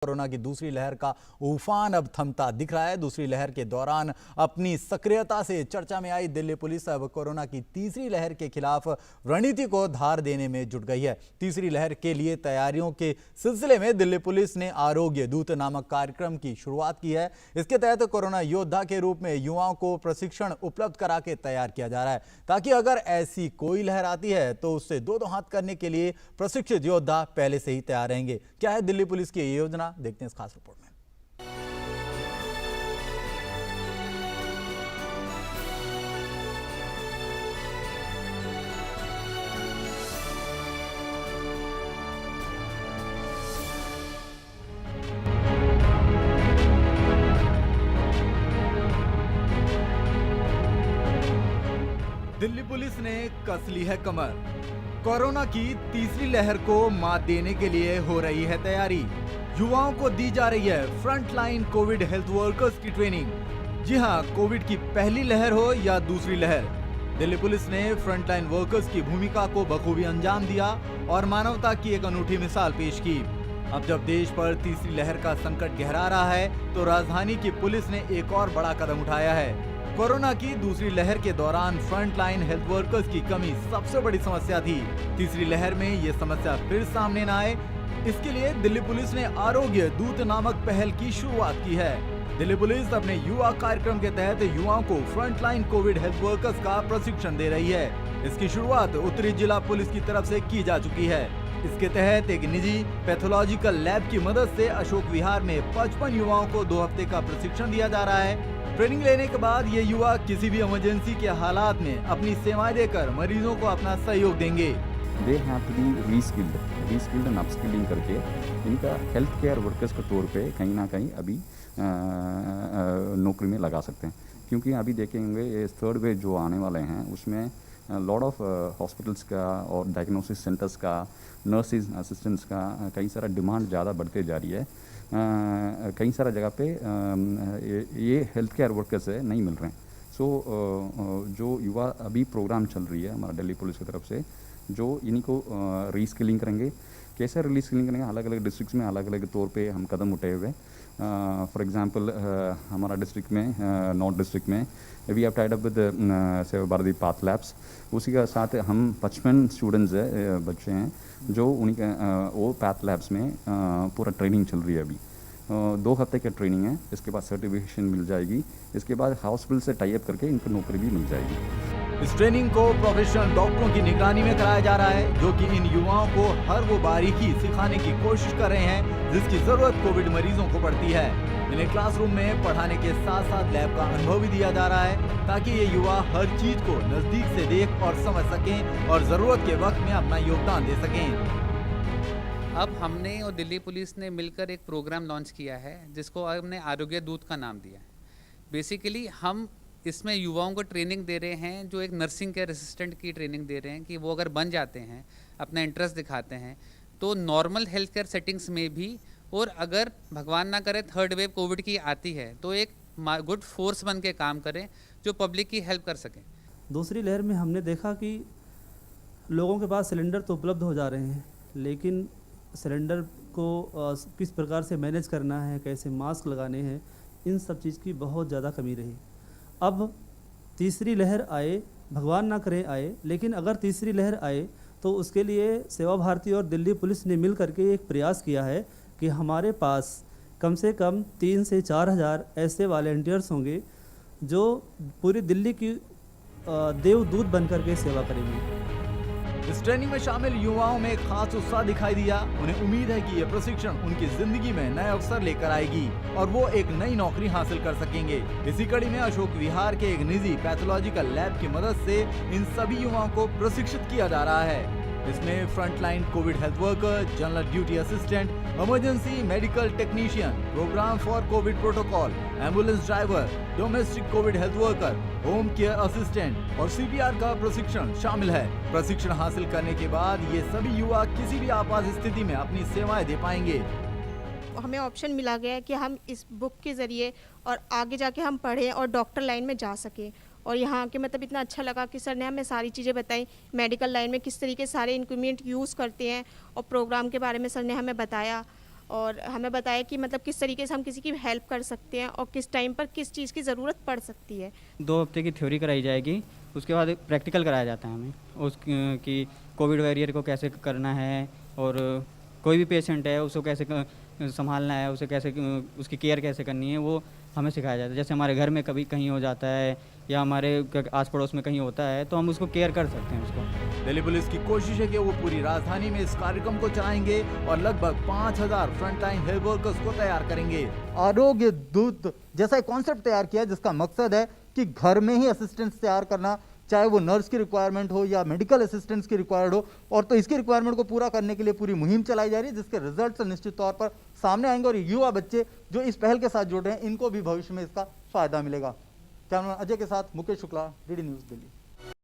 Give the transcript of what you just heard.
Corona की दूसरी लहर का उफान अब थमता दिख रहा है। दूसरी लहर के दौरान अपनी सक्रियता से चर्चा में आई दिल्ली पुलिस अब कोरोना की तीसरी लहर के खिलाफ रणनीति को धार देने में जुट गई है। तीसरी लहर के लिए तैयारियों के सिलसिले में दिल्ली पुलिस ने आरोग्य दूत नामक कार्यक्रम की शुरुआत की है। इसके तहत कोरोना योद्धा के रूप में युवाओं को प्रशिक्षण उपलब्ध करा के तैयार किया जा रहा है, ताकि अगर ऐसी कोई लहर आती है तो उससे दो हाथ करने के लिए प्रशिक्षित योद्धा पहले से ही तैयार रहेंगे। क्या है दिल्ली पुलिस की योजना, देखते हैं इस खास रिपोर्ट में। दिल्ली पुलिस ने कस ली है कमर। कोरोना की तीसरी लहर को मात देने के लिए हो रही है तैयारी। युवाओं को दी जा रही है फ्रंटलाइन कोविड हेल्थ वर्कर्स की ट्रेनिंग। जी हां, कोविड की पहली लहर हो या दूसरी लहर, दिल्ली पुलिस ने फ्रंटलाइन वर्कर्स की भूमिका को बखूबी अंजाम दिया और मानवता की एक अनूठी मिसाल पेश की। अब जब देश पर तीसरी लहर का संकट गहरा रहा है, तो राजधानी की पुलिस ने एक और बड़ा कदम उठाया है। कोरोना की दूसरी लहर के दौरान फ्रंटलाइन हेल्थ वर्कर्स की कमी सबसे बड़ी समस्या थी। तीसरी लहर में ये समस्या फिर सामने न आए, इसके लिए दिल्ली पुलिस ने आरोग्य दूत नामक पहल की शुरुआत की है। दिल्ली पुलिस अपने युवा कार्यक्रम के तहत युवाओं को फ्रंटलाइन कोविड हेल्थ वर्कर्स का प्रशिक्षण दे रही है। इसकी शुरुआत उत्तरी जिला पुलिस की तरफ से की जा चुकी है। इसके तहत एक निजी पैथोलॉजिकल लैब की मदद से अशोक विहार में 55 युवाओं को 2 हफ्ते का प्रशिक्षण दिया जा रहा है। ट्रेनिंग लेने के बाद ये युवा किसी भी इमरजेंसी के हालात में अपनी सेवाएं देकर मरीजों को अपना सहयोग देंगे। They have to be reskilled and upskilling करके इनका हेल्थ केयर वर्कर्स के तौर पे कहीं ना कहीं अभी नौकरी में लगा सकते हैं, क्योंकि अभी देखेंगे ये थर्ड वेव जो आने वाले हैं उसमें लॉट ऑफ हॉस्पिटल्स का और डायग्नोसिस सेंटर्स का, नर्सिस असिस्टेंट्स का कई सारा डिमांड ज़्यादा बढ़ते जा रही है। कई सारा जगह पे ये हेल्थ केयर वर्कर्स है नहीं मिल रहे हैं। सो जो युवा अभी प्रोग्राम चल रही है हमारा दिल्ली पुलिस की तरफ से, जो इन्हीं को रीस्किलिंग करेंगे। कैसे रीस्किलिंग करेंगे, अलग अलग डिस्ट्रिक्ट्स में अलग अलग तौर पे हम कदम उठाए हुए। फॉर एग्जांपल हमारा डिस्ट्रिक्ट में, नॉर्थ डिस्ट्रिक्ट में we have tied up with Seva Bharati path labs. उसी के साथ हम 55 स्टूडेंट्स है, बच्चे हैं जो उन्हीं के वो पाथ लैब्स में पूरा ट्रेनिंग चल रही है अभी। 2 हफ्ते की ट्रेनिंग है, इसके बाद सर्टिफिकेशन मिल जाएगी। इसके बाद हॉस्पिटल से टाई अप करके इनको नौकरी भी मिल जाएगी। इस ट्रेनिंग को प्रोफेशनल डॉक्टरों की निगरानी में कराया जा रहा है, जो कि इन युवाओं को हर वो बारीकी सिखाने की कोशिश कर रहे हैं जिसकी जरूरत कोविड मरीजों को पड़ती है। इन्हें क्लासरूम में पढ़ाने के साथ साथ लैब का अनुभव भी दिया जा रहा है, ताकि ये युवा हर चीज को नजदीक से देख और समझ सकें और जरूरत के वक्त में अपना योगदान दे सकें। अब हमने और दिल्ली पुलिस ने मिलकर एक प्रोग्राम लॉन्च किया है, जिसको हमने आरोग्य दूत का नाम दिया है। बेसिकली हम इसमें युवाओं को ट्रेनिंग दे रहे हैं, जो एक नर्सिंग केयर असिस्टेंट की ट्रेनिंग दे रहे हैं कि वो अगर बन जाते हैं, अपना इंटरेस्ट दिखाते हैं, तो नॉर्मल हेल्थ केयर सेटिंग्स में भी, और अगर भगवान ना करे थर्ड वेव कोविड की आती है, तो एक गुड फोर्स बन के काम करें जो पब्लिक की हेल्प कर सकें। दूसरी लहर में हमने देखा कि लोगों के पास सिलेंडर तो उपलब्ध हो जा रहे हैं, लेकिन सिलेंडर को किस प्रकार से मैनेज करना है, कैसे मास्क लगाने हैं, इन सब चीज़ की बहुत ज़्यादा कमी रही। अब तीसरी लहर आए, भगवान ना करे आए, लेकिन अगर तीसरी लहर आए तो उसके लिए सेवा भारती और दिल्ली पुलिस ने मिल करके एक प्रयास किया है कि हमारे पास कम से कम 3 से 4 हज़ार ऐसे वॉलंटियर्स होंगे जो पूरी दिल्ली की देवदूत बनकर के सेवा करेंगे। इस ट्रेनिंग में शामिल युवाओं में खास उत्साह दिखाई दिया। उन्हें उम्मीद है कि यह प्रशिक्षण उनकी जिंदगी में नए अवसर लेकर आएगी और वो एक नई नौकरी हासिल कर सकेंगे। इसी कड़ी में अशोक विहार के एक निजी पैथोलॉजिकल लैब की मदद से इन सभी युवाओं को प्रशिक्षित किया जा रहा है। इसमें frontline covid health worker, general duty assistant, emergency medical technician, program for covid protocol, ambulance driver, domestic covid health worker, home care assistant और CPR का प्रशिक्षण शामिल है। प्रशिक्षण हासिल करने के बाद ये सभी युवा किसी भी आपात स्थिति में अपनी सेवाएं दे पाएंगे। हमें ऑप्शन मिला गया है कि हम इस बुक के ज़रिए और आगे जाके हम पढ़ें और डॉक्टर लाइन में जा सकें। और यहाँ के मतलब इतना अच्छा लगा कि सर ने हमें सारी चीज़ें बताई, मेडिकल लाइन में किस तरीके सारे इक्विपमेंट यूज़ करते हैं और प्रोग्राम के बारे में सर ने हमें बताया। और हमें बताया कि मतलब किस तरीके से हम किसी की हेल्प कर सकते हैं और किस टाइम पर किस चीज़ की ज़रूरत पड़ सकती है। 2 हफ्ते की थ्योरी कराई जाएगी, उसके बाद प्रैक्टिकल कराया जाता है हमें कि कोविड वॉरियर को कैसे करना है और कोई भी पेशेंट है उसको कैसे संभालना है, उसे कैसे उसकी केयर कैसे करनी है, वो हमें सिखाया जाता है। जैसे हमारे घर में कभी कहीं हो जाता है या हमारे आस पड़ोस में कहीं होता है तो हम उसको केयर कर सकते हैं उसको। दिल्ली पुलिस की कोशिश है कि वो पूरी राजधानी में इस कार्यक्रम को चलाएंगे और लगभग 5000 फ्रंटलाइन हेल्थ वर्कर्स को तैयार करेंगे। आरोग्य दूत जैसा एक कॉन्सेप्ट तैयार किया जिसका मकसद है कि घर में ही असिस्टेंट्स तैयार करना, चाहे वो नर्स की रिक्वायरमेंट हो या मेडिकल असिस्टेंट्स की रिक्वायर्ड हो, और तो इसकी रिक्वायरमेंट को पूरा करने के लिए पूरी मुहिम चलाई जा रही है जिसके रिजल्ट्स निश्चित तौर पर सामने आएंगे और युवा बच्चे जो इस पहल के साथ जुड़ रहे हैं इनको भी भविष्य में इसका फायदा मिलेगा। कैमरा अजय के साथ मुकेश शुक्ला, डीडी न्यूज़ दिल्ली।